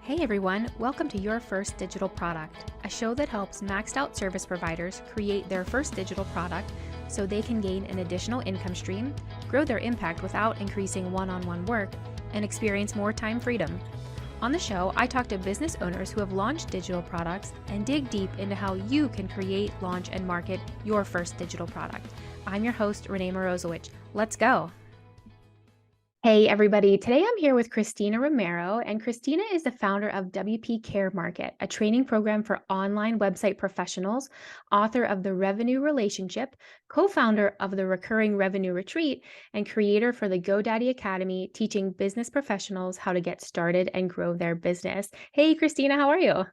Hey everyone, welcome to Your First Digital Product, a show that helps maxed out service providers create their first digital product so they can gain an additional income stream, grow their impact without increasing one-on-one work, and experience more time freedom. On the show, I talk to business owners who have launched digital products and dig deep into how you can create, launch, and market your first digital product. I'm your host, Renee Morozowicz. Let's go. Hey everybody, today I'm here with Kristina Romero, and Kristina is the founder of WP Care Market, a training program for online website professionals, author of The Revenue Relationship, co-founder of the Recurring Revenue Retreat, and creator for the GoDaddy Academy, teaching business professionals how to get started and grow their business. Hey Kristina, how are you?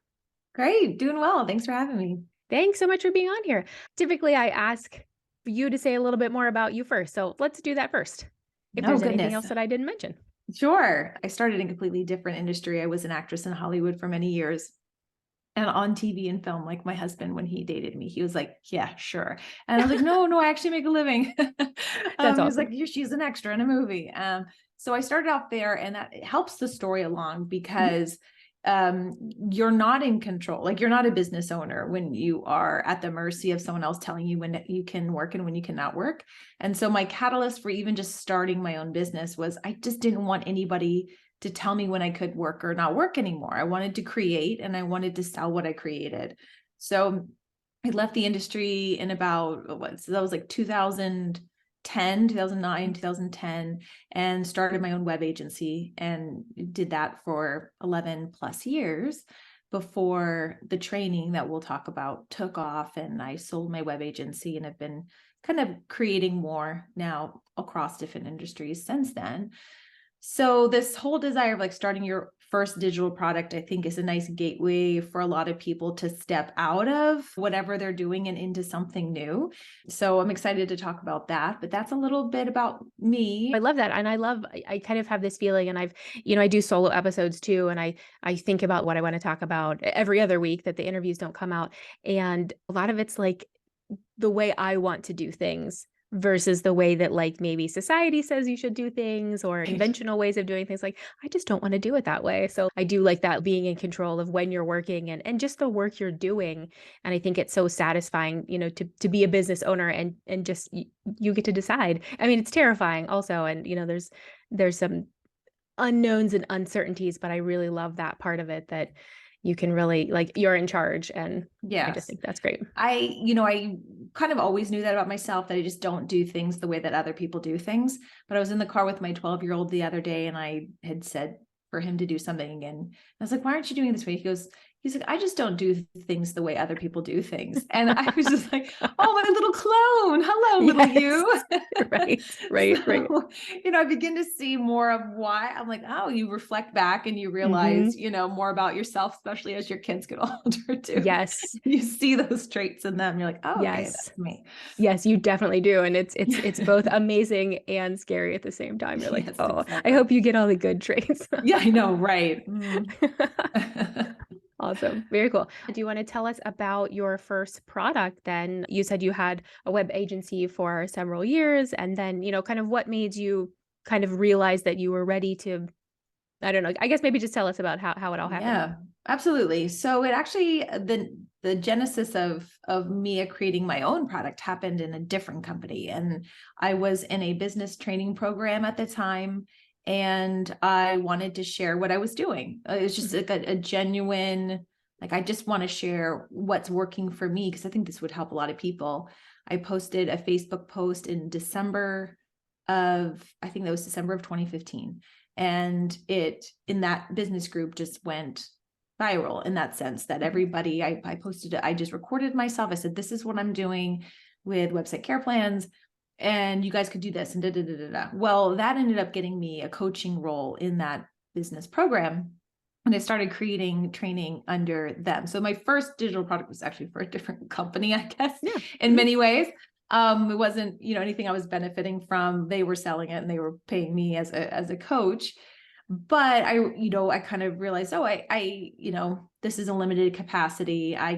Great, doing well. Thanks for having me. Thanks so much for being on here. Typically, I ask you to say a little bit more about you first, so let's do that first. If there's anything else that I didn't mention. Sure. I started in a completely different industry. I was an actress in Hollywood for many years and on TV and film. Like my husband, when he dated me, he was like, yeah, sure. And I was like, no, I actually make a living. That's awesome. He was like, she's an extra in a movie. So I started off there, and that helps the story along because you're not in control. Like, you're not a business owner when you are at the mercy of someone else telling you when you can work and when you cannot work. And so my catalyst for even just starting my own business was I just didn't want anybody to tell me when I could work or not work anymore. I wanted to create, and I wanted to sell what I created. So I left the industry in about, so that was like 2009, 2010, and started my own web agency and did that for 11 plus years before the training that we'll talk about took off, and I sold my web agency and have been kind of creating more now across different industries since then. So this whole desire of like starting your first digital product, I think, is a nice gateway for a lot of people to step out of whatever they're doing and into something new. So I'm excited to talk about that, but that's a little bit about me. I love that. And I kind of have this feeling, and I do solo episodes too. And I think about what I want to talk about every other week that the interviews don't come out. And a lot of it's like the way I want to do things versus the way that like maybe society says you should do things, or conventional ways of doing things. Like, I just don't want to do it that way. So I do like that, being in control of when you're working and just the work you're doing. And I think it's so satisfying, to be a business owner and just you get to decide. I mean, it's terrifying also. And, there's some unknowns and uncertainties, but I really love that part of it, that you can really, like, you're in charge. And I just think that's great. I kind of always knew that about myself, that I just don't do things the way that other people do things. But I was in the car with my 12-year-old the other day, and I had said for him to do something, and I was like, why aren't you doing it this way? He's like, I just don't do things the way other people do things. And I was just like, oh, my little clone. Hello, little you. Right. So, I begin to see more of why. I'm like, oh, you reflect back and you realize, more about yourself, especially as your kids get older too. Yes. You see those traits in them. You're like, oh, yes. Okay, that's me. Yes, you definitely do. And it's both amazing and scary at the same time. You're like, yes, oh, exactly. I hope you get all the good traits. Yeah, I know. Right. Awesome. Very cool. Do you want to tell us about your first product then? You said you had a web agency for several years, and then, kind of what made you kind of realize that you were ready to, I don't know, I guess maybe just tell us about how it all happened. Yeah, absolutely. So it actually, the genesis of me creating my own product happened in a different company. And I was in a business training program at the time, and I wanted to share what I was doing. It was just like a genuine, like, I just want to share what's working for me, because I think this would help a lot of people. I posted a Facebook post in December of 2015. And it, in that business group, just went viral in that sense that everybody, I posted it, I just recorded myself. I said, this is what I'm doing with website care plans, and you guys could do this, and da, da, da, da, da. Well, that ended up getting me a coaching role in that business program. And I started creating training under them. So my first digital product was actually for a different company, I guess, in many ways. It wasn't, anything I was benefiting from. They were selling it and they were paying me as a coach. But I kind of realized, this is a limited capacity. I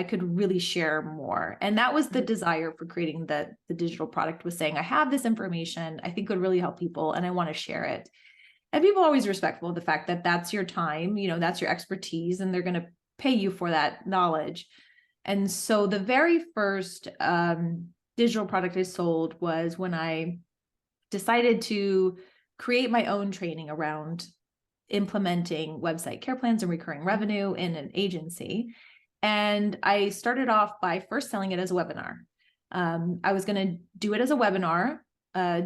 could really share more. And that was the desire for creating the digital product, was saying, I have this information I think would really help people, and I want to share it. And people are always respectful of the fact that that's your time, that's your expertise, and they're going to pay you for that knowledge. And so the very first digital product I sold was when I decided to create my own training around implementing website care plans and recurring revenue in an agency. And I started off by first selling it as a webinar. I was going to do it as a webinar,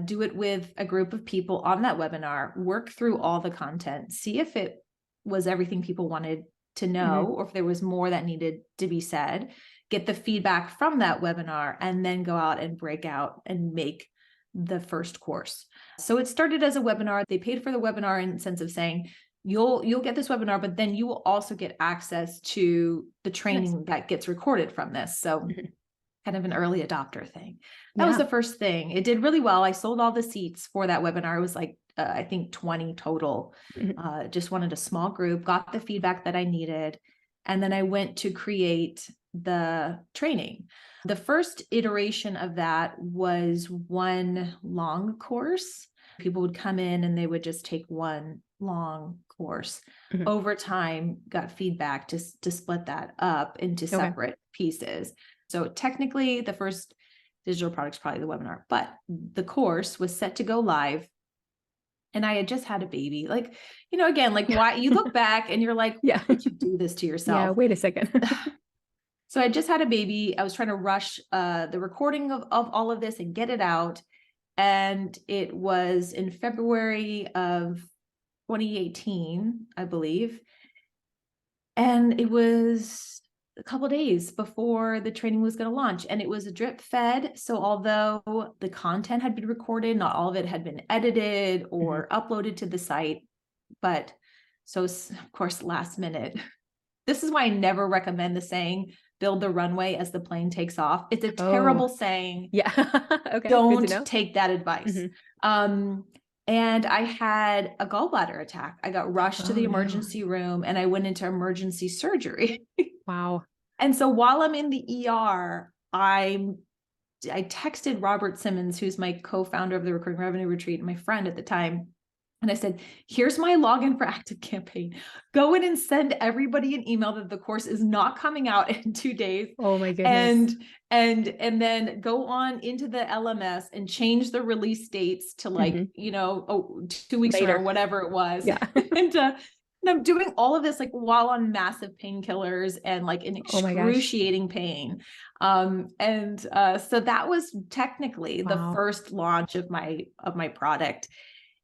do it with a group of people on that webinar, work through all the content, see if it was everything people wanted to know, or if there was more that needed to be said, get the feedback from that webinar, and then go out and break out and make the first course. So it started as a webinar. They paid for the webinar in the sense of saying, you'll get this webinar, but then you will also get access to the training that gets recorded from this. So kind of an early adopter thing. That was the first thing. It did really well. I sold all the seats for that webinar. It was like, I think 20 total. Just wanted a small group, got the feedback that I needed. And then I went to create the training. The first iteration of that was one long course. People would come in and they would just take one long course. Over time, got feedback to split that up into separate pieces. So technically the first digital product is probably the webinar, but the course was set to go live. And I had just had a baby. Like, again, like why you look back and you're like, why did you do this to yourself? Yeah, wait a second. So I just had a baby. I was trying to rush the recording of all of this and get it out. And it was in February of 2018, I believe. And it was a couple of days before the training was going to launch, and it was a drip fed. So although the content had been recorded, not all of it had been edited or uploaded to the site. But so of course, last minute, this is why I never recommend the saying, build the runway as the plane takes off. It's a terrible saying. Yeah. Okay. Don't take that advice. And I had a gallbladder attack. I got rushed to the emergency room and I went into emergency surgery. Wow. And so while I'm in the ER, I texted Robert Simmons, who's my co-founder of the Recurring Revenue Retreat and my friend at the time. And I said, here's my login for Active Campaign. Go in and send everybody an email that the course is not coming out in 2 days. Oh my goodness. And then go on into the LMS and change the release dates to 2 weeks Later. or whatever it was. Yeah. and I'm doing all of this like while on massive painkillers and like in excruciating pain. So that was technically the first launch of my product.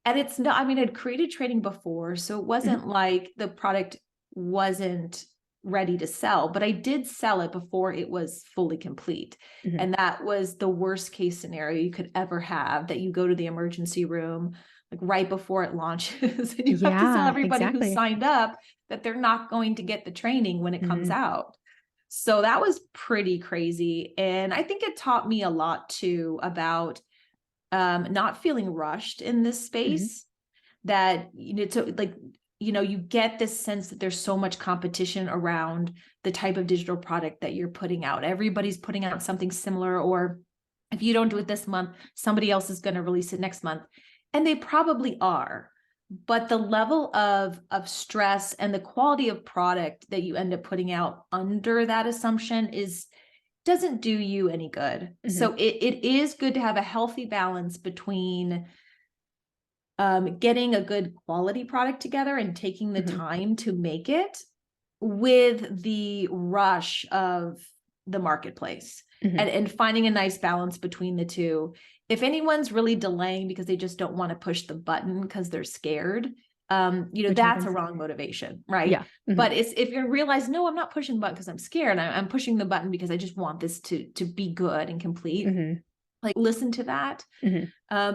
And it's not, I'd created training before, so it wasn't like the product wasn't ready to sell, but I did sell it before it was fully complete. And that was the worst case scenario you could ever have, that you go to the emergency room like right before it launches and you have to tell everybody who signed up that they're not going to get the training when it comes out. So that was pretty crazy. And I think it taught me a lot too about not feeling rushed in this space, that, you get this sense that there's so much competition around the type of digital product that you're putting out. Everybody's putting out something similar, or if you don't do it this month, somebody else is going to release it next month. And they probably are, but the level of stress and the quality of product that you end up putting out under that assumption doesn't do you any good. So it is good to have a healthy balance between getting a good quality product together and taking the time to make it with the rush of the marketplace and finding a nice balance between the two. If anyone's really delaying because they just don't want to push the button because they're scared, that's a wrong motivation, right? Yeah. But it's, if you realize, no, I'm not pushing the button because I'm scared. I'm pushing the button because I just want this to be good and complete. Like, listen to that,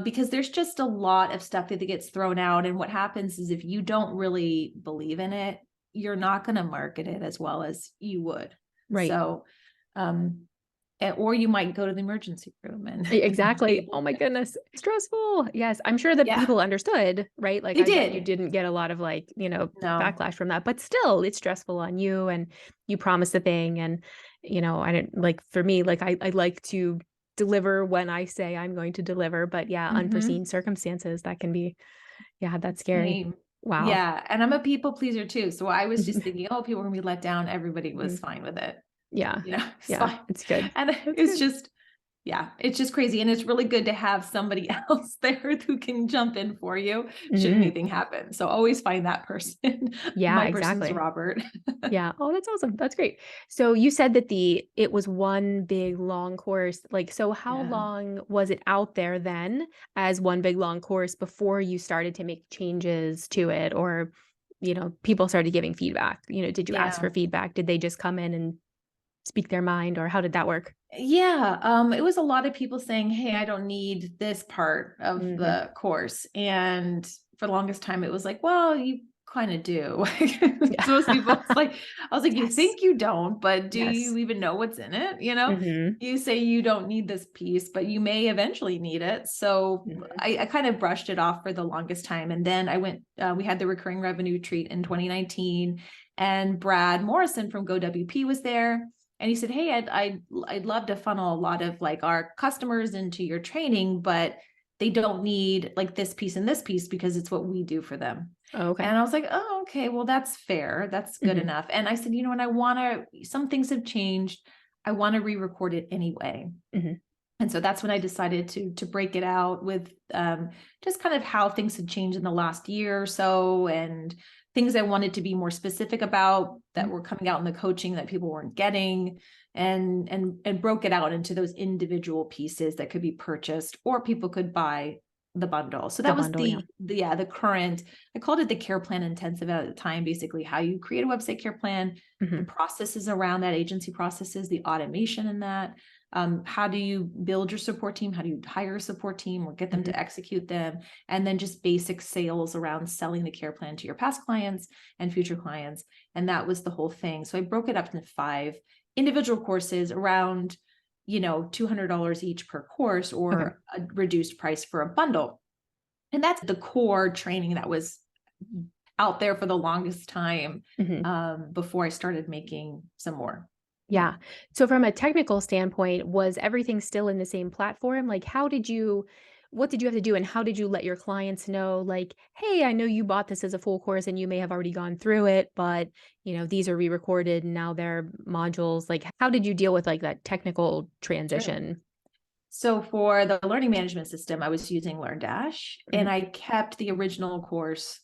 because there's just a lot of stuff that gets thrown out. And what happens is, if you don't really believe in it, you're not going to market it as well as you would. Right. So, or you might go to the emergency room and exactly. Oh my goodness. Stressful. Yes. I'm sure that people understood, right? Like they did. You didn't get a lot of backlash from that, but still it's stressful on you, and you promised the thing. And, I didn't for me, I like to deliver when I say I'm going to deliver, but unforeseen circumstances that can be Yeah, that's scary. Same. Wow. Yeah. And I'm a people pleaser too. So I was just thinking, oh, people are gonna be let down. Everybody was Mhm. fine with it. Yeah. It's Yeah. fine. It's good. And That's it's good. just, yeah, it's just crazy. And it's really good to have somebody else there who can jump in for you should Mhm. anything happen. So always find that person. Yeah, My person's exactly. Robert. Yeah. Oh, that's awesome. That's great. So you said that it was one big long course. Like, so how Yeah. long was it out there then as one big long course before you started to make changes to it, or, people started giving feedback? Did you ask Yeah. for feedback? Did they just come in and speak their mind, or how did that work? Yeah, it was a lot of people saying, "Hey, I don't need this part of Hmm. the course." And for the longest time, it was like, "Well, you kind of do." Yeah. So most people, it's like, I was like, "You Yes. think you don't, but do Yes. you even know what's in it?" Hmm. You say you don't need this piece, but you may eventually need it. So Hmm. I kind of brushed it off for the longest time. And then I went, we had the recurring revenue retreat in 2019, and Brad Morrison from GoWP was there. And he said, "Hey, I'd love to funnel a lot of like our customers into your training, but they don't need like this piece and this piece because it's what we do for them." Oh, okay. And I was like, "Oh, okay, well, that's fair. That's good Hmm. enough." And I said, and I want to, some things have changed. I want to re-record it anyway. Hmm. And so that's when I decided to break it out with just kind of how things had changed in the last year or so, and things I wanted to be more specific about that were coming out in the coaching that people weren't getting, and broke it out into those individual pieces that could be purchased or people could buy the bundle. So The that was bundle, yeah. the current, I called it the care plan intensive at the time, basically how you create a website care plan, the Hmm. processes around that, agency processes, the automation in that. How do you build your support team? How do you hire a support team or get them Hmm. to execute them? And then just basic sales around selling the care plan to your past clients and future clients. And that was the whole thing. So I broke it up into 5 individual courses around, $200 each per course, Okay. or a reduced price for a bundle. And that's the core training that was out there for the longest time, Hmm. before I started making some more. Yeah. Yeah. So from a technical standpoint, was everything still in the same platform? Like, what did you have to do, and how did you let your clients know, like, hey, I know you bought this as a full course and you may have already gone through it, but these are re-recorded and now they're modules. Like, how did you deal with like that technical Sure. transition? So for the learning management system, I was using LearnDash, and Mhm. I kept the original course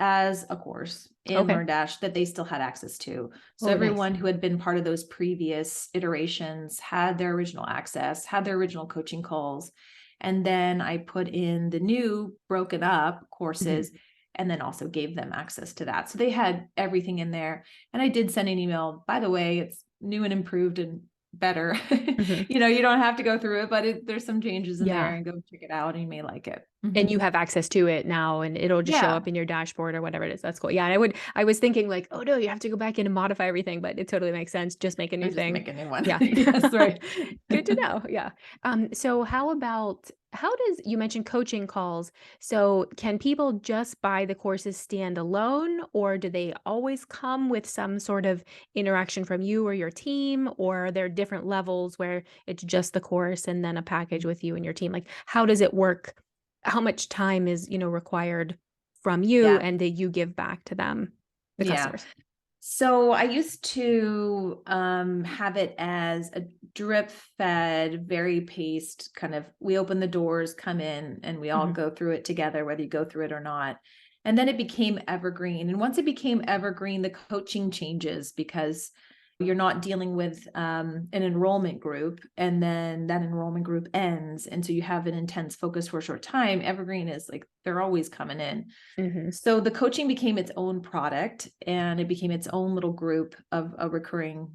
as a course in Okay. LearnDash that they still had access to. So Oh, nice. everyone who had been part of those previous iterations had their original access, had their original coaching calls. And then I put in the new broken up Hmm. courses and then also gave them access to that. So they had everything in there. And I did send an email, by the way, it's new and improved and better. Hmm. You don't have to go through it, but there's some changes in there, Yeah. and go check it out and you may like it. And Mhm. you have access to it now, and it'll just show Yeah. up in your dashboard or whatever it is. That's cool. Yeah, and I was thinking like, "Oh, no, you have to go back in and modify everything," but it totally makes sense. Just make a Or new just thing. make a new one. Yeah. Yes, right. Good to know. Yeah. So how does you mentioned coaching calls. So can people just buy the courses standalone, or do they always come with some sort of interaction from you or your team, or are there different levels where it's just the course and then a package with you and your team? Like, how does it work? How much time is, required from you, Yeah. and that you give back to them, the Yeah. customers? So I used to have it as a drip fed, very paced kind of, we open the doors, come in, and we all Mhm. go through it together, whether you go through it or not. And then it became evergreen. And once it became evergreen, the coaching changes because you're not dealing with an enrollment group, and then that enrollment group ends. And so you have an intense focus for a short time. Evergreen is like, they're always coming in. Mhm. So the coaching became its own product, and it became its own little group of a recurring,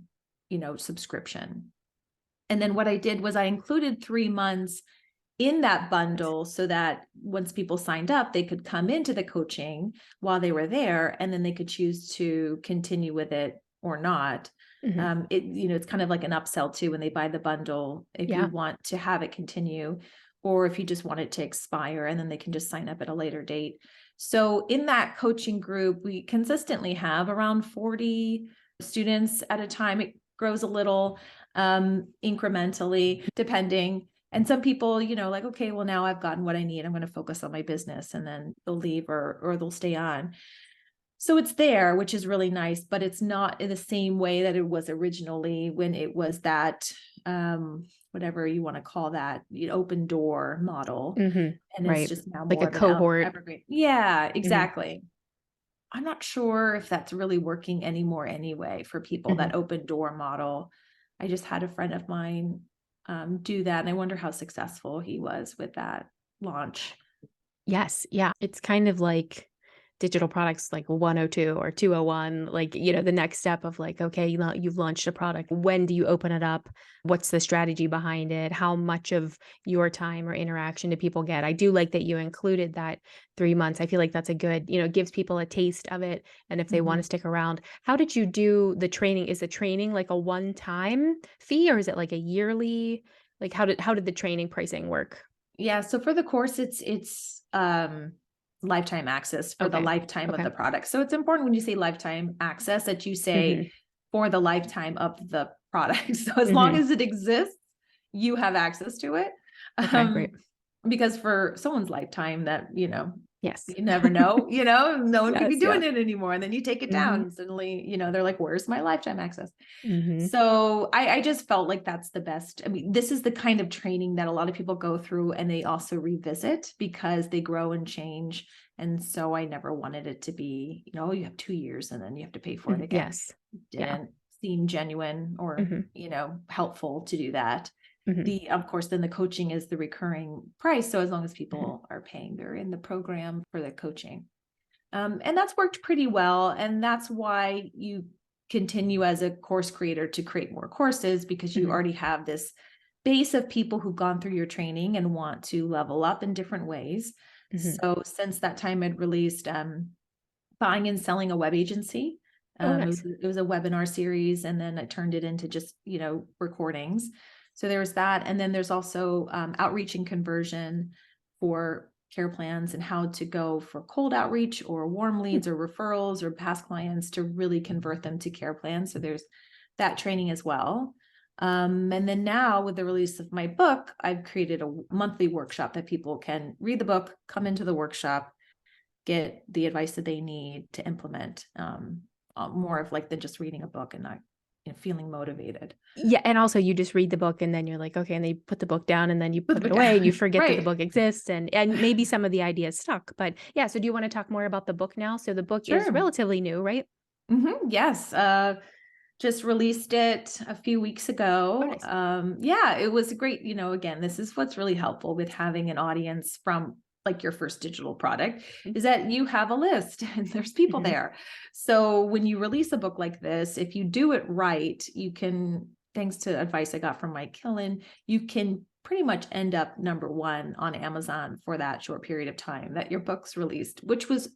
subscription. And then what I did was I included 3 months in that bundle so that once people signed up, they could come into the coaching while they were there, and then they could choose to continue with it or not. Mhm. It's kind of like an upsell too when they buy the bundle, if you Yeah. want to have it continue, or if you just want it to expire, and then they can just sign up at a later date. So in that coaching group, we consistently have around 40 students at a time. It grows a little incrementally depending. And some people, like, okay, well, now I've gotten what I need. I'm going to focus on my business, and then they'll leave or they'll stay on. So it's there, which is really nice, but it's not in the same way that it was originally when it was that, whatever you want to call that, open door model. And it's Right. just now Like more a of an cohort. evergreen. Yeah, exactly. I'm not sure if that's really working anymore anyway for people, that open door model. I just had a friend of mine do that, and I wonder how successful he was with that launch. Yes. Yeah. It's kind of like digital products like 102 or 201, like, the next step of like, okay, you've launched a product. When do you open it up? What's the strategy behind it? How much of your time or interaction do people get? I do like that you included that 3 months. I feel like that's a good, gives people a taste of it. And if they want to Mhm. stick around, how did you do the training? Is the training like a one-time fee, or is it like a yearly? Like how did the training pricing work? Yeah, so for the course, it's lifetime access for the Okay. lifetime of Okay. the product. So it's important when you say lifetime access that you say Hmm. for the lifetime of the product. So as long Hmm. as it exists, you have access to it. Okay, great. Um, because for someone's lifetime that, Yes. you never know, no one could be Yes, yeah. doing it anymore. And then you take it down Mhm, and suddenly, they're like, where's my lifetime access? mhm, So I just felt like that's the best. I mean, this is the kind of training that a lot of people go through and they also revisit because they grow and change. And so I never wanted it to be, you have 2 years and then you have to pay for it mhm, again. yes. It Yeah. didn't seem genuine or, Mhm, helpful to do that. mhm, Of course, then the coaching is the recurring price. So as long as mhm, people are paying, they're in the program for the coaching. And that's worked pretty well. And that's why you continue as a course creator to create more courses, because you mhm, already have this base of people who've gone through your training and want to level up in different ways. mhm. So since that time, I'd released buying and selling a web agency. Oh, nice. It was a webinar series, and then I turned it into just, recordings. So there was that. And then there's also outreach and conversion for care plans, and how to go for cold outreach or warm Hmm, leads or referrals or past clients to really convert them to care plans. So there's that training as well. And then now with the release of my book, I've created a monthly workshop that people can read the book, come into the workshop, get the advice that they need to implement, more of like than just reading a book and not, feeling motivated. yeah, and also you just read the book and then you're like, "Okay," and then you put the book down and then you Put the put it book away and you down. forget that the Right. book exists, and maybe some of the ideas stuck, but yeah, so do you wanna talk more about the book now? So the book is Sure. relatively new, right? Yes. Just released it a few weeks Oh, ago. nice. Yeah, it was great. Again, this is what's really helpful with having an audience from like your first digital product, Mm, is that you have a list and there's people mhm, there. So when you release a book like this, if you do it right, you can, thanks to advice I got from Mike Killen, you can pretty much end up number one on Amazon for that short period of time that your book's released, which was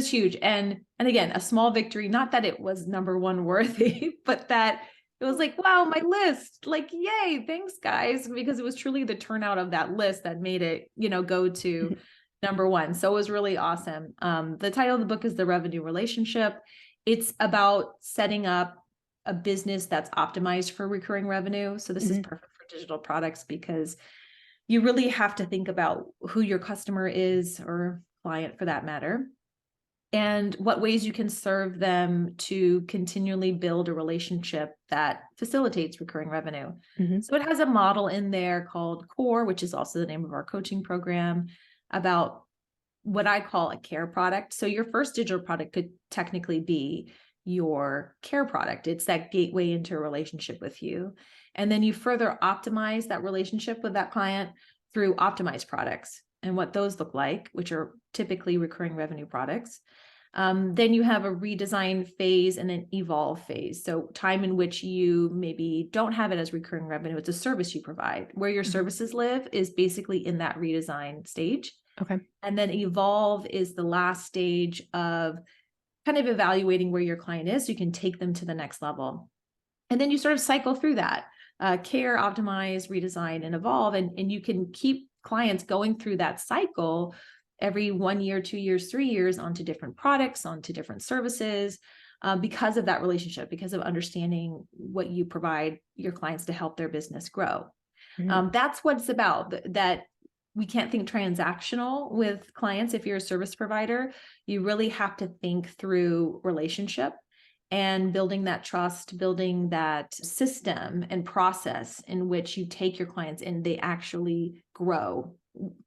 huge. And again, a small victory, not that it was number one worthy, but that it was like, wow, my list, like, yay, thanks guys, because it was truly the turnout of that list that made it, go to mhm, number one. So it was really awesome. The title of the book is The Revenue Relationship. It's about setting up a business that's optimized for recurring revenue. So this is mhm, perfect for digital products, because you really have to think about who your customer is, or client for that matter, and what ways you can serve them to continually build a relationship that facilitates recurring revenue. mhm, So it has a model in there called CORE, which is also the name of our coaching program, about what I call a care product. So your first digital product could technically be your care product. It's that gateway into a relationship with you. And then you further optimize that relationship with that client through optimized products and what those look like, which are typically recurring revenue products. Then you have a redesign phase and an evolve phase. So time in which you maybe don't have it as recurring revenue, it's a service you provide. Where your mhm. services live is basically in that redesign stage. Okay. And then evolve is the last stage of kind of evaluating where your client is so you can take them to the next level. And then you sort of cycle through that, care, optimize, redesign, and evolve. And you can keep clients going through that cycle every 1 year, 2 years, 3 years, onto different products, onto different services, because of that relationship, because of understanding what you provide your clients to help their business grow. That's what it's about, that we can't think transactional with clients. If you're a service provider, you really have to think through relationship and building that trust, building that system and process in which you take your clients and they actually grow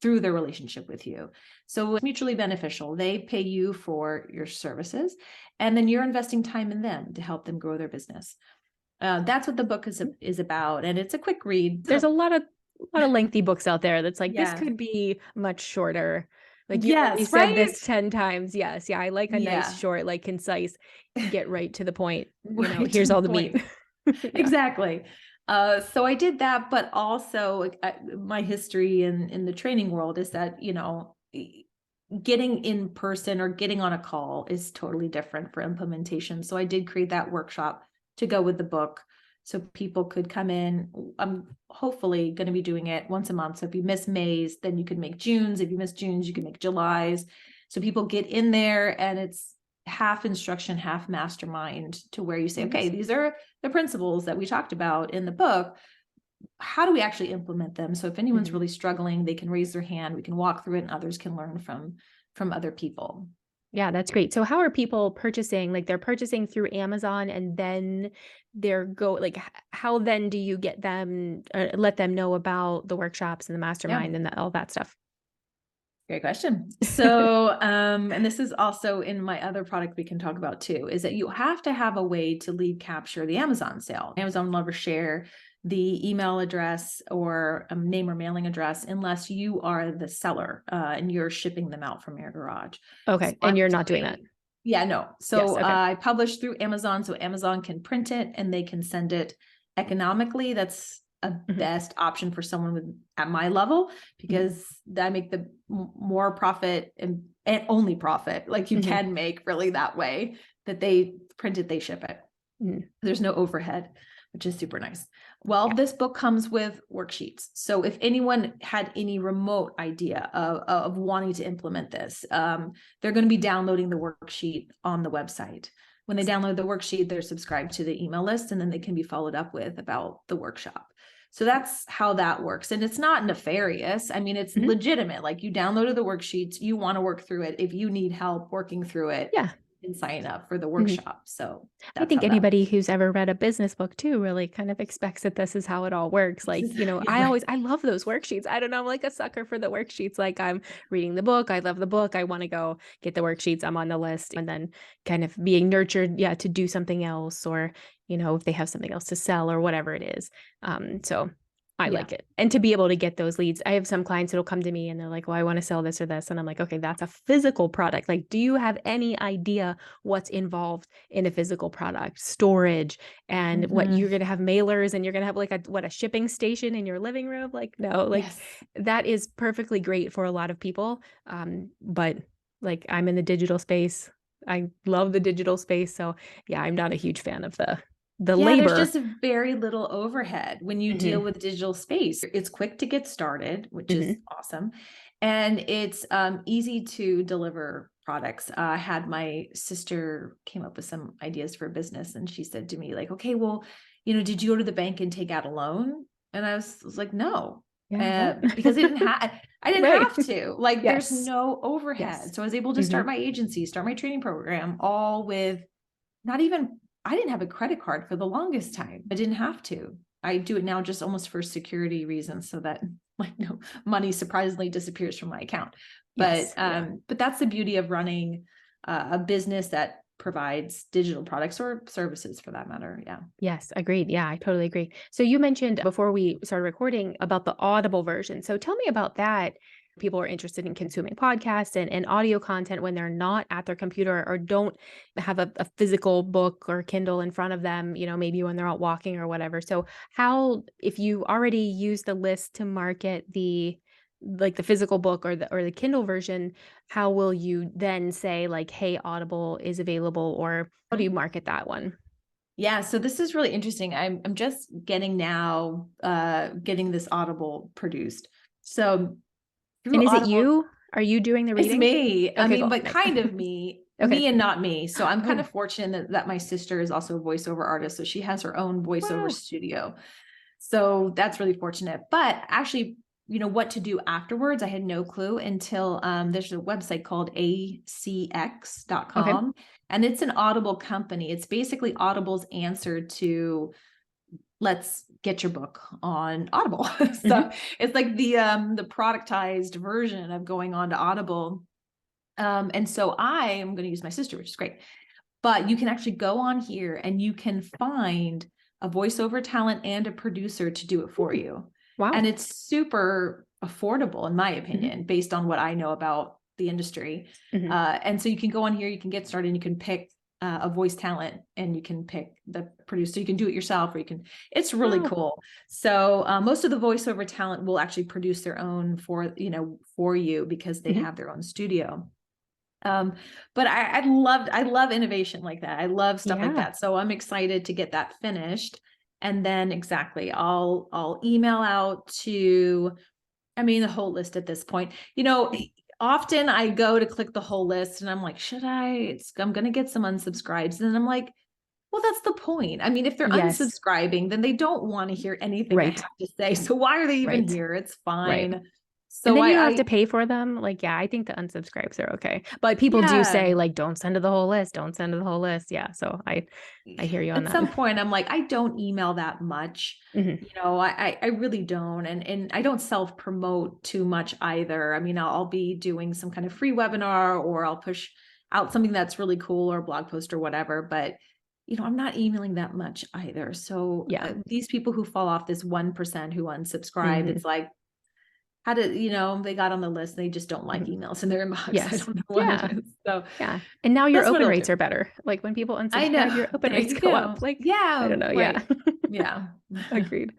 through their relationship with you. So it's mutually beneficial. They pay you for your services, and then you're investing time in them to help them grow their business. That's what the book is about, and it's a quick read. There's a lot of lengthy books out there that's like, this Yeah. could be much shorter. Like you Yes, said right? this 10 times. Yes. Yeah. I like a Yeah. nice, short, like concise, get right to the point. Right to Here's the all the point. meat. Yeah. Exactly. So I did that, but also my history in the training world is that, getting in person or getting on a call is totally different for implementation. So I did create that workshop to go with the book so people could come in. I'm hopefully going to be doing it once a month. So if you miss May's, then you can make June's. If you miss June's, you can make July's. So people get in there, and it's half instruction, half mastermind, to where you say, okay, these are the principles that we talked about in the book. How do we actually implement them? So if anyone's really struggling, they can raise their hand, we can walk through it, and others can learn from other people. Yeah, that's great. So how are people purchasing? Like they're purchasing through Amazon, and then how then do you get them, let them know about the workshops and the mastermind and all that stuff? Great question. So, and this is also in my other product we can talk about too, is that you have to have a way to lead capture the Amazon sale. Amazon will never share the email address or name or mailing address unless you are the seller and you're shipping them out from your garage. Okay. So And you're not doing that. Yeah, no. So Yes, okay. I publish through Amazon, so Amazon can print it and they can send it economically. That's a best option for someone at my level, because I make the more profit and only profit like you can make really that way, that they print it, they ship it. There's no overhead, which is super nice. Well, this book comes with worksheets. So if anyone had any remote idea of wanting to implement this, they're going to be downloading the worksheet on the website. When they download the worksheet, they're subscribed to the email list, and then they can be followed up with about the workshop. So that's how that works. And it's not nefarious. I mean, it's legitimate. Like, you downloaded the worksheets, you want to work through it. If you need help working through it, and sign up for the workshop. So I think anybody who's ever read a business book too really kind of expects that this is how it all works. Like, I love those worksheets. I don't know, I'm like a sucker for the worksheets. Like, I'm reading the book, I love the book, I want to go get the worksheets, I'm on the list, and then kind of being nurtured, to do something else, or, if they have something else to sell or whatever it is. So I like it. And to be able to get those leads. I have some clients that'll come to me and they're like, well, I want to sell this or this. And I'm like, okay, that's a physical product. Like, do you have any idea what's involved in a physical product? Storage, and what you're going to have mailers, and you're going to have like a shipping station in your living room? Like, no, like that is perfectly great for a lot of people. But like, I'm in the digital space. I love the digital space. So yeah, I'm not a huge fan of the labor. There's just very little overhead when you deal with digital space. It's quick to get started, which is awesome. And it's easy to deliver products. I had my sister came up with some ideas for a business, and she said to me, like, okay, well, did you go to the bank and take out a loan? And I was like, no, because I didn't have to. Like, there's no overhead. So I was able to start my agency, start my training program, all with I didn't have a credit card for the longest time. I didn't have to. I do it now just almost for security reasons, so that no money surprisingly disappears from my account. But that's the beauty of running a business that provides digital products or services, for that matter. Yeah. Yes, agreed. Yeah, I totally agree. So you mentioned before we started recording about the Audible version. So tell me about that. People are interested in consuming podcasts and audio content when they're not at their computer or don't have a physical book or Kindle in front of them, maybe when they're out walking or whatever. So if you already use the list to market the physical book or the Kindle version, how will you then say like, hey, Audible is available, or how do you market that one? Yeah, so this is really interesting. I'm just getting this Audible produced. So and is Audible, it you? Are you doing the reading? It's me. Okay, I mean, cool. but Nice. kind of me. Me and not me. So I'm kind of fortunate that my sister is also a voiceover artist. So she has her own voiceover studio. So that's really fortunate. But actually, what to do afterwards, I had no clue until there's a website called Okay. acx.com, and it's an Audible company. It's basically Audible's answer to let's get your book on Audible. So it's like the productized version of going on to Audible. And so I am going to use my sister, which is great. But you can actually go on here and you can find a voiceover talent and a producer to do it for you. Wow. And it's super affordable, in my opinion, based on what I know about the industry. And so you can go on here, you can get started, and you can pick a voice talent, and you can pick the producer. You can do it yourself, or it's really cool. So most of the voiceover talent will actually produce their own for you because they have their own studio. But I love innovation like that. I love stuff like that. So I'm excited to get that finished. And then I'll email out to, the whole list at this point. Often I go to click the whole list and I'm like, I'm going to get some unsubscribes. And then I'm like, well, that's the point. If they're unsubscribing, then they don't want to hear anything I have to say. So why are they even here? It's fine. So and then you don't have to pay for them. I think the unsubscribes are okay. But people do say don't send to the whole list. Don't send to the whole list. Yeah. So I hear you on that. At some point, I'm like, I don't email that much. I really don't. And I don't self-promote too much either. I'll be doing some kind of free webinar, or I'll push out something that's really cool, or a blog post or whatever. But I'm not emailing that much either. So these people who fall off, this 1% who unsubscribe, it's like, how did, they got on the list, they just don't like emails in their inbox. I don't know what it is. So and now your open rates are better. Like when people unsubscribe, your open rates go up. I don't know. Right. Yeah. Agreed.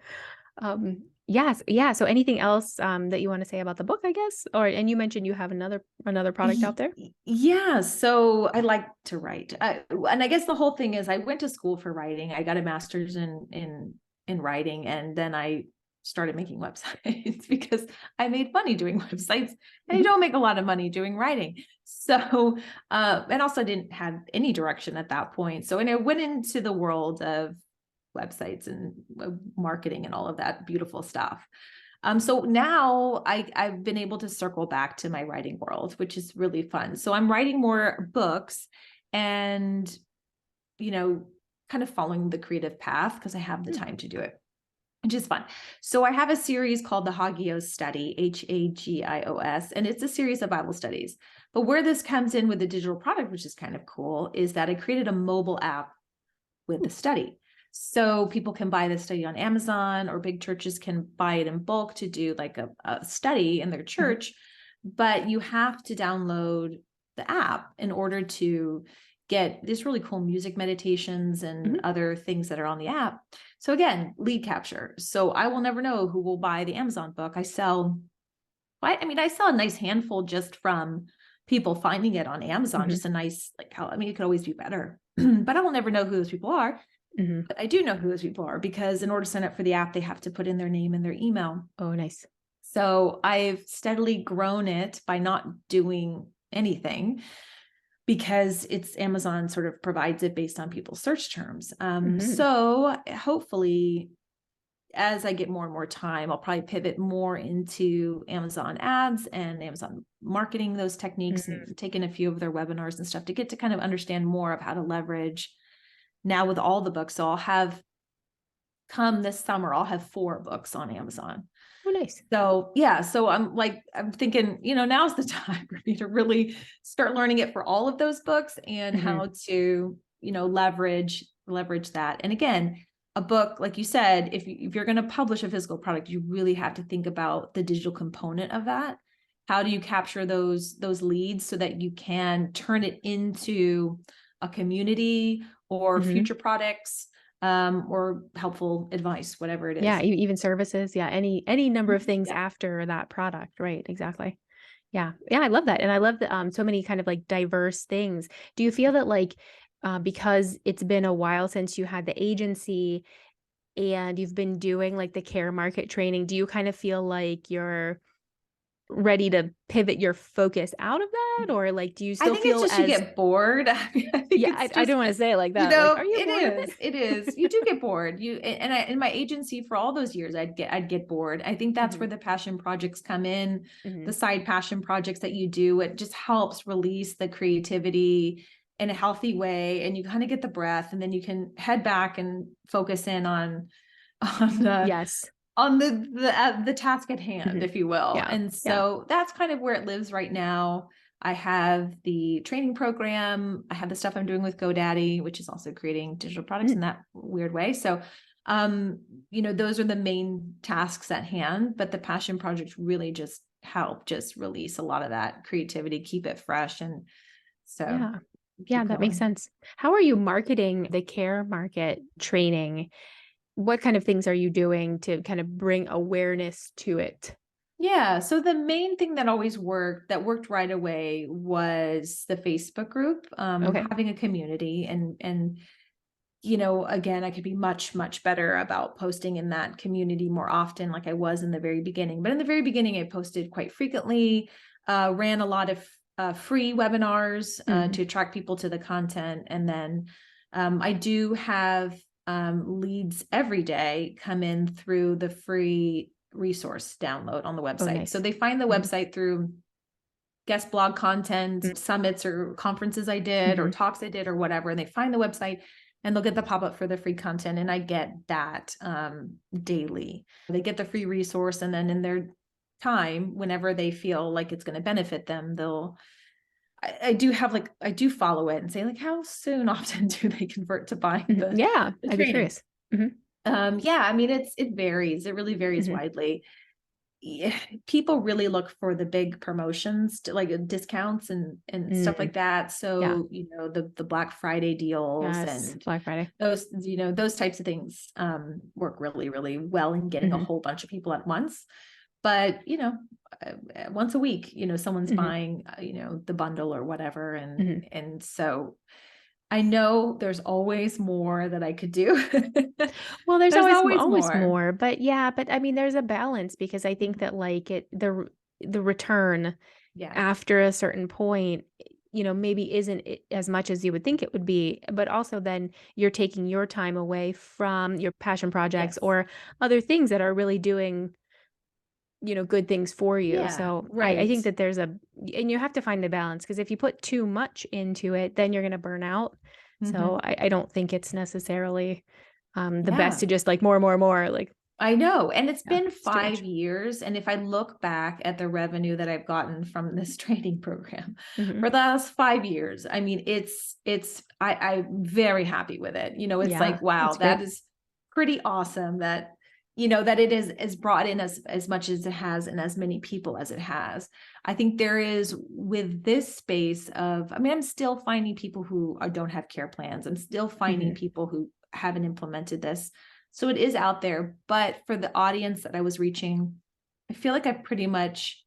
Yes. Yeah. So anything else that you want to say about the book, I guess? And you mentioned you have another product out there? Yeah. So I like to write. And I guess the whole thing is I went to school for writing. I got a master's in writing, and then I started making websites because I made money doing websites, and you don't make a lot of money doing writing. So, and also didn't have any direction at that point. So, and I went into the world of websites and marketing and all of that beautiful stuff. So now I've been able to circle back to my writing world, which is really fun. So I'm writing more books and, kind of following the creative path because I have the time to do it, which is fun. So I have a series called the Hagios Study, Hagios, and it's a series of Bible studies. But where this comes in with the digital product, which is kind of cool, is that I created a mobile app with the study. So people can buy the study on Amazon, or big churches can buy it in bulk to do like a study in their church, but you have to download the app in order to get these really cool music meditations and other things that are on the app. So again, lead capture. So I will never know who will buy the Amazon book. I sell a nice handful just from people finding it on Amazon, just a nice, it could always be better, but I will never know who those people are. But I do know who those people are, because in order to sign up for the app, they have to put in their name and their email. Oh, nice. So I've steadily grown it by not doing anything, because it's Amazon sort of provides it based on people's search terms. So hopefully, as I get more and more time, I'll probably pivot more into Amazon ads and Amazon marketing, those techniques, and taking a few of their webinars and stuff to get to kind of understand more of how to leverage now with all the books. So I'll have, come this summer, I'll have 4 books on Amazon. Oh, nice. So yeah, so I'm thinking, now's the time for me to really start learning it for all of those books, and how to, leverage that. And again, a book, like you said, if you're going to publish a physical product, you really have to think about the digital component of that. How do you capture those leads so that you can turn it into a community or future products, or helpful advice, whatever it is. Yeah. Even services. Yeah. Any number of things after that product. Right. Exactly. Yeah. Yeah. I love that. And I love that, so many kind of like diverse things. Do you feel that because it's been a while since you had the agency and you've been doing like the care market training, do you kind of feel like you're ready to pivot your focus out of that? Or like, do you I still think it's feel just you get bored. I think yeah, it's I just, don't want to say it like that. Like, are you it bored with is, it? it is. You do get bored. In my agency for all those years, I'd get bored. I think that's Hmm. where the passion projects come in, Hmm. the side passion projects that you do. It just helps release the creativity in a healthy way, and you kind of get the breath, and then you can head back and focus in on the Yes. the task at hand, Hmm. if you will. Yeah. And Yeah. so that's kind of where it lives right now. I have the training program. I have the stuff I'm doing with GoDaddy, which is also creating digital products in that weird way. So, those are the main tasks at hand, but the passion projects really just help just release a lot of that creativity, keep it fresh. And so Yeah. Yeah, keep that makes going. sense. How are you marketing the care market training? What kind of things are you doing to kind of bring awareness to it? Yeah. So the main thing that worked right away was the Facebook group, Okay. having a community and again, I could be much, much better about posting in that community more often, like I was in the very beginning. But in the very beginning, I posted quite frequently, ran a lot of free webinars Hmm. to attract people to the content. And then I do have leads every day come in through the free resource download on the Oh, website. So nice. they find the Hmm. website through guest blog content, summits or conferences I did, or Hmm. talks I did, or whatever. And they find the website and they'll get the pop up for the free content. And I get that daily. They get the free resource. And then in their time, whenever they feel like it's going to benefit them, I do follow it and say, like, how soon often do they convert to buying Yeah, the I'd be training? curious. Hmm. Yeah, I mean, it varies. It really varies Hmm. widely. Yeah, people really look for the big promotions to like discounts and stuff Mm. like that. Yeah. So, the Black Friday deals Yes. and Black Friday. those types of things work really, really well in getting a Hmm. whole bunch of people at once. But, once a week, someone's Hmm. buying, the bundle or whatever. Hmm. And so I know there's always more that I could do. Well, there's There's always always always more. more, but yeah, but I mean, there's a balance because I think that like the return Yeah. after a certain point, maybe isn't as much as you would think it would be, but also then you're taking your time away from your passion projects Yes. or other things that are really doing, good things for you. Yeah. So I Right. think that and you have to find the balance because if you put too much into it, then you're going to burn out. Hmm. So I don't think it's necessarily the best Yeah. to just like more, more, more. Like, I know. And it's yeah, been it's too 5 much. years. And if I look back at the revenue that I've gotten from this training program Hmm. for the last 5 years, I mean, I'm very happy with it. It's Yeah, like, wow, that's that great. is pretty awesome that it is brought in as much as it has and as many people as it has. I think there is with this space of, I mean, I'm still finding people who don't have care plans. I'm still finding Hmm. people who haven't implemented this. So it is out there, but for the audience that I was reaching, I feel like I've pretty much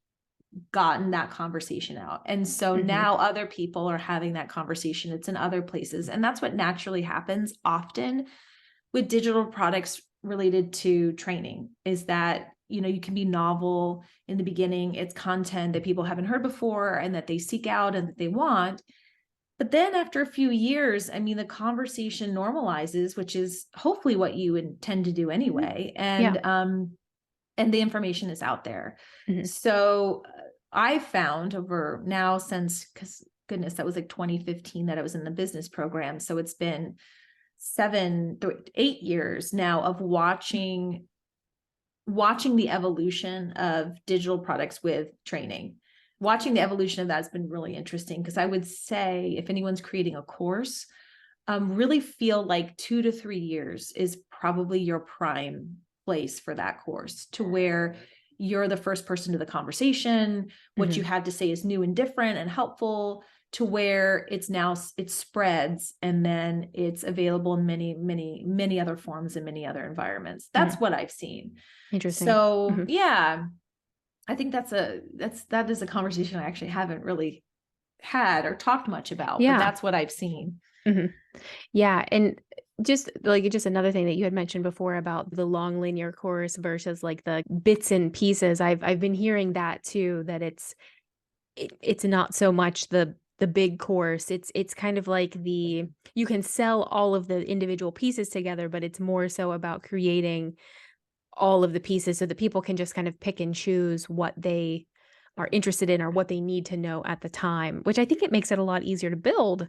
gotten that conversation out. And so Hmm. now other people are having that conversation. It's in other places. And that's what naturally happens often with digital products related to training is that, you can be novel in the beginning. It's content that people haven't heard before and that they seek out and that they want. But then after a few years, I mean, the conversation normalizes, which is hopefully what you intend to do Hmm. anyway. Yeah. And the information is out there. Hmm. So I found over now since, because goodness, that was like 2015 that I was in the business program. So it's been 8 years now of watching the evolution of digital products with training. Watching the evolution of that has been really interesting because I would say if anyone's creating a course, really feel like 2 to 3 years is probably your prime place for that course to where you're the first person to the conversation. What you Hmm. have to say is new and different and helpful to where it spreads and then it's available in many, many, many other forms in many other environments. That's Hmm. what I've seen. Interesting. So Hmm. yeah, I think that is a conversation I actually haven't really had or talked much about, but Yeah. that's what I've seen. Hmm. Yeah. And just another thing that you had mentioned before about the long linear course versus like the bits and pieces. I've been hearing that too, that it's not so much the big course. It's kind of like you can sell all of the individual pieces together, but it's more so about creating all of the pieces so that people can just kind of pick and choose what they are interested in or what they need to know at the time, which I think it makes it a lot easier to build.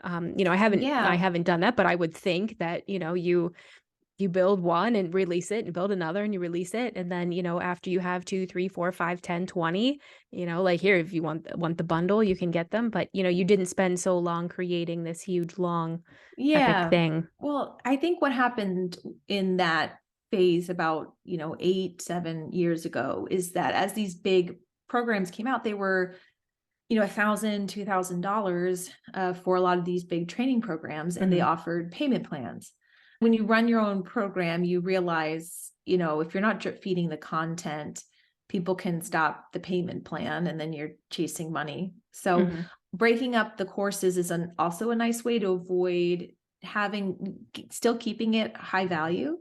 I Yeah. haven't done that, but I would think that, you build one and release it and build another and you release it. And then, after you have 2, 3, 4, 5, 10, 20, like here, if you want the bundle, you can get them. But, you didn't spend so long creating this huge, long, epic Yeah. thing. Well, I think what happened in that phase about, 8, 7 years ago is that as these big programs came out, they were, $1,000, $2,000 for a lot of these big training programs, and they Hmm. offered payment plans. When you run your own program, you realize, if you're not drip feeding the content, people can stop the payment plan and then you're chasing money. So Hmm. breaking up the courses is also a nice way to avoid still keeping it high value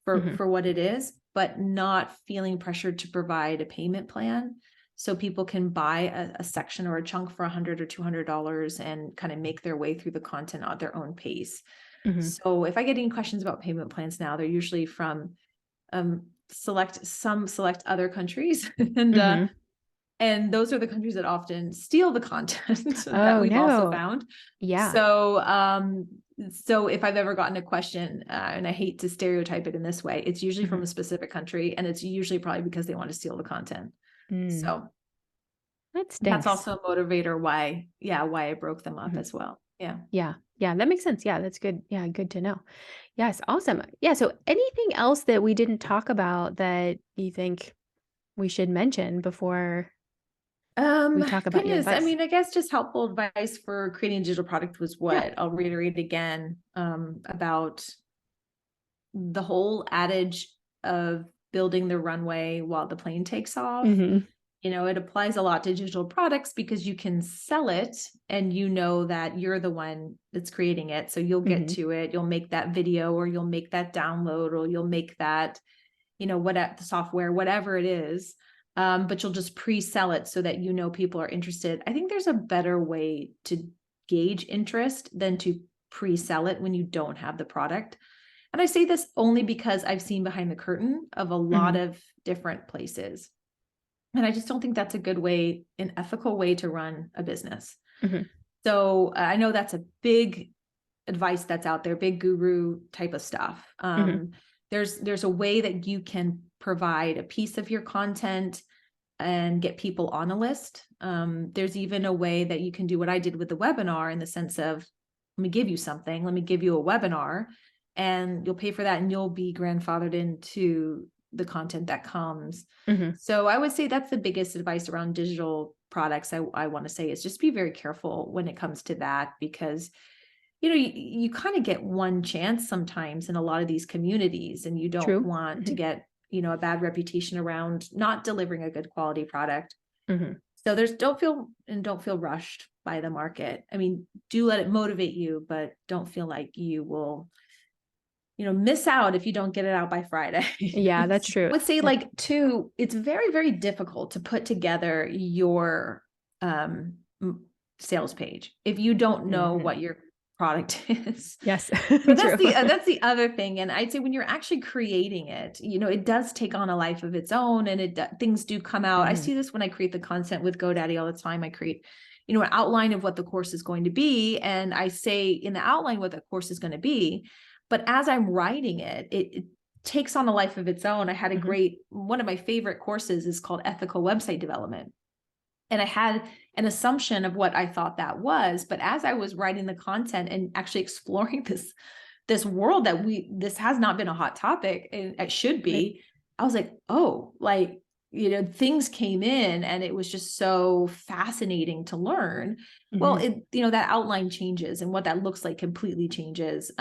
Hmm. for what it is, but not feeling pressured to provide a payment plan. So people can buy a section or a chunk for $100 or $200 and kind of make their way through the content at their own pace. Hmm. So if I get any questions about payment plans now, they're usually from select other countries, Hmm. and those are the countries that often steal the content that Oh we've also no. found. Yeah. So if I've ever gotten a question, and I hate to stereotype it in this way, it's usually from Hmm. a specific country, and it's usually probably because they want to steal the content. Mm. So That that's stinks. also a motivator why I broke them up Mhm. as well. Yeah. Yeah. Yeah, that makes sense. Yeah, that's good. Yeah, good to know. Yes, awesome. Yeah, so anything else that we didn't talk about that you think we should mention before we talk about your Goodness. I advice? mean, I guess just helpful advice for creating a digital product was Yeah. what I'll reiterate again, about the whole adage of building the runway while the plane takes off. Mhm. It applies a lot to digital products because you can sell it and that you're the one that's creating it. So you'll get Mhm. to it, you'll make that video, or you'll make that download, or you'll make that, what at the software, whatever it is. But you'll just pre-sell it so that people are interested. I think there's a better way to gauge interest than to pre-sell it when you don't have the product. And I say this only because I've seen behind the curtain of a lot Mhm. of different places. And I just don't think that's a good way, an ethical way to run a business. Mhm. So I know that's a big advice that's out there, big guru type of stuff. Mhm. There's a way that you can provide a piece of your content and get people on a list. There's even a way that you can do what I did with the webinar, in the sense of, let me give you something, let me give you a webinar, and you'll pay for that and you'll be grandfathered into the content that comes. Mhm. So I would say that's the biggest advice around digital products. I want to say is just be very careful when it comes to that, because you kind of get one chance sometimes in a lot of these communities, and you don't True. want to Mhm. get, a bad reputation around not delivering a good quality product. Mhm. So don't feel rushed by the market. I mean, do let it motivate you, but don't feel like you will, miss out if you don't get it out by Friday. Yeah, that's I true. would say, Yeah. like, too, it's very, very difficult to put together your sales page if you don't know Mhm. what your product is. Yes. So True. that's the other thing. And I'd say when you're actually creating it, it does take on a life of its own, and things do come out. I Mhm. see this when I create the content with GoDaddy all the time. I create, an outline of what the course is going to be, and I say in the outline what the course is going to be. But as I'm writing it, it takes on a life of its own. I had Mhm. one of my favorite courses is called Ethical Website Development. And I had an assumption of what I thought that was. But as I was writing the content and actually exploring this world that this has not been a hot topic, and it should Right. be, I was like, oh, like, things came in, and it was just so fascinating to learn. Well, Mhm. that outline changes, and what that looks like completely changes.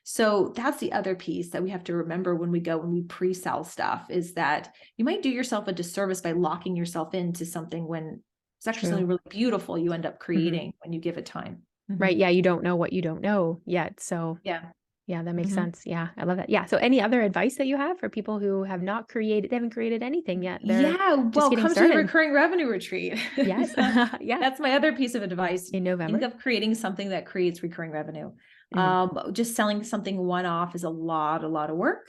So that's the other piece that we have to remember when we pre-sell stuff, is that you might do yourself a disservice by locking yourself into something when it's actually True. something really beautiful you end up Mhm. creating when you give it time. Mhm. Right, yeah, you don't know what you don't know yet, so Yeah. Yeah, that makes Mhm. sense. Yeah, I love that. Yeah. So any other advice that you have for people who have not created, they haven't created anything yet? They're Yeah, just well, getting come to the started. recurring revenue retreat. Yes. Yeah. That's my other piece of advice. In Think November. of creating something that creates recurring revenue. Mhm. Just selling something one-off is a lot of work.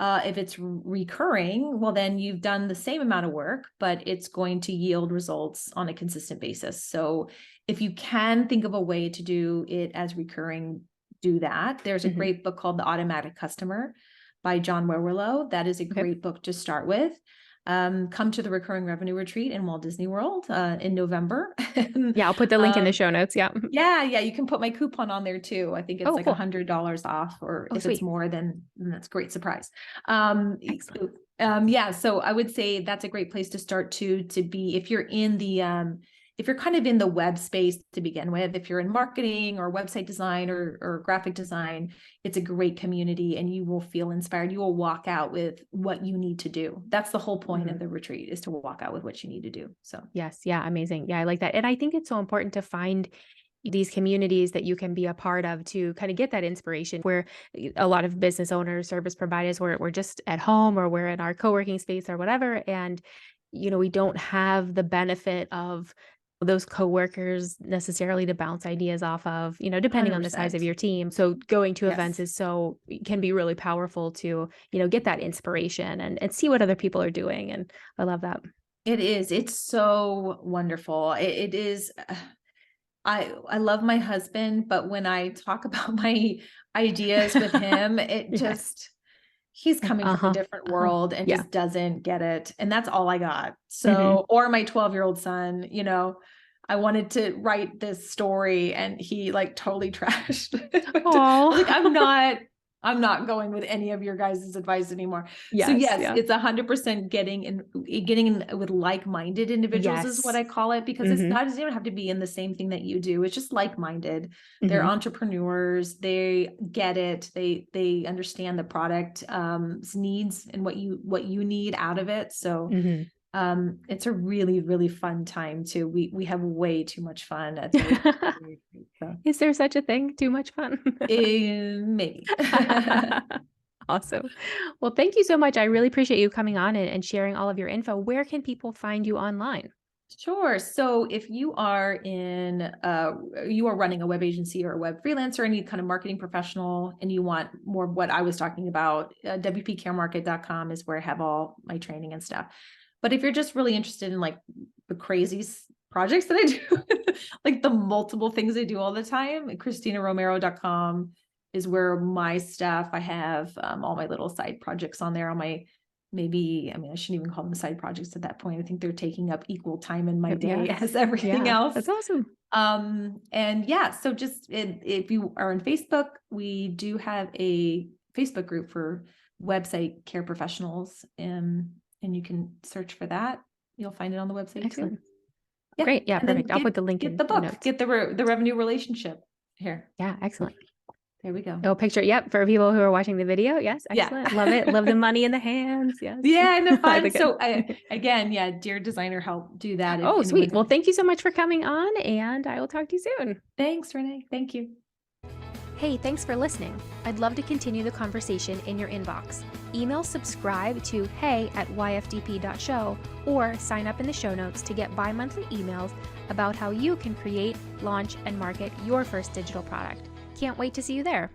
If it's recurring, well, then you've done the same amount of work, but it's going to yield results on a consistent basis. So if you can think of a way to do it as recurring, do that. There's a Mhm. great book called The Automatic Customer by John Werwerlow. That is a Okay. great book to start with. Come to the recurring revenue retreat in Walt Disney World in November. Yeah, I'll put the link in the um, show notes. Yeah. yeah, you can put my coupon on there too. I think it's Oh, like cool. $100 off, or Oh, if it's sweet. more, then that's a great surprise. Um, Excellent. yeah, so I would say that's a great place to start to be if you're in the if you're kind of in the web space to begin with. If you're in marketing or website design or graphic design, it's a great community and you will feel inspired. You will walk out with what you need to do. That's the whole point of Mhm. the retreat, is to walk out with what you need to do. So Yes. Yeah. Amazing. Yeah, I like that. And I think it's so important to find these communities that you can be a part of to kind of get that inspiration where a lot of business owners, service providers, we're just at home or we're in our co-working space or whatever. And, we don't have the benefit of those coworkers necessarily to bounce ideas off of, depending on the size of 100%. your team. So going to events Yes. is can be really powerful to, get that inspiration and see what other people are doing. And I love that. It is. It's so wonderful. It is. I love my husband, but when I talk about my ideas with him, it Yeah. just he's Like, coming from a uh-huh. different Uh-huh. world and Yeah. just doesn't get it. And that's all I got. Hmm. So, or my 12-year-old son, I wanted to write this story and he like totally trashed. I was like, Oh. I'm not going with any of your guys' advice anymore. So Yes. yes, Yeah. it's 100% getting in with like-minded individuals is what Yes. I call it, because it's Mhm, not, you don't have to be in the same thing that you do. It's just like-minded. They're mhm, entrepreneurs. They get it. They understand the product needs and what you need out of it. So mhm. it's a really, really fun time too. We have way too much fun at the retreat. So Is there such a thing? Too much fun? maybe. Awesome. Well, thank you so much. I really appreciate you coming on and sharing all of your info. Where can people find you online? Sure. So if you are running a web agency or a web freelancer, any kind of marketing professional, and you want more of what I was talking about, wpcaremarket.com is where I have all my training and stuff. But if you're just really interested in like the crazy projects that I do, like the multiple things I do all the time, KristinaRomero.com is where my stuff, I have all my little side projects on there, on my maybe, I mean, I shouldn't even call them side projects at that point. I think they're taking up equal time in my Yep, yeah. day as everything Yeah, else. that's awesome. And yeah, so just if you are on Facebook, we do have a Facebook group for website care professionals. And you can search for that. You'll find it on the website too. Excellent. Yeah. Great. Yeah, And then perfect. I'll get put the link get in the the book, notes. get the revenue relationship here. Yeah, excellent. There we go. Oh, picture. Yep, for people who are watching the video. Yes, Yeah. excellent. Love it. Love the money in the hands. Yes. Yeah, and the I fun. like So it. again, yeah, dear designer, help do that if Oh, sweet. anyone's Well, thank you so much for coming on, and I will talk to you soon. Thanks, Renee. Thank you. Hey, thanks for listening. I'd love to continue the conversation in your inbox. Email subscribe to hey@yfdp.show or sign up in the show notes to get bi-monthly emails about how you can create, launch, and market your first digital product. Can't wait to see you there.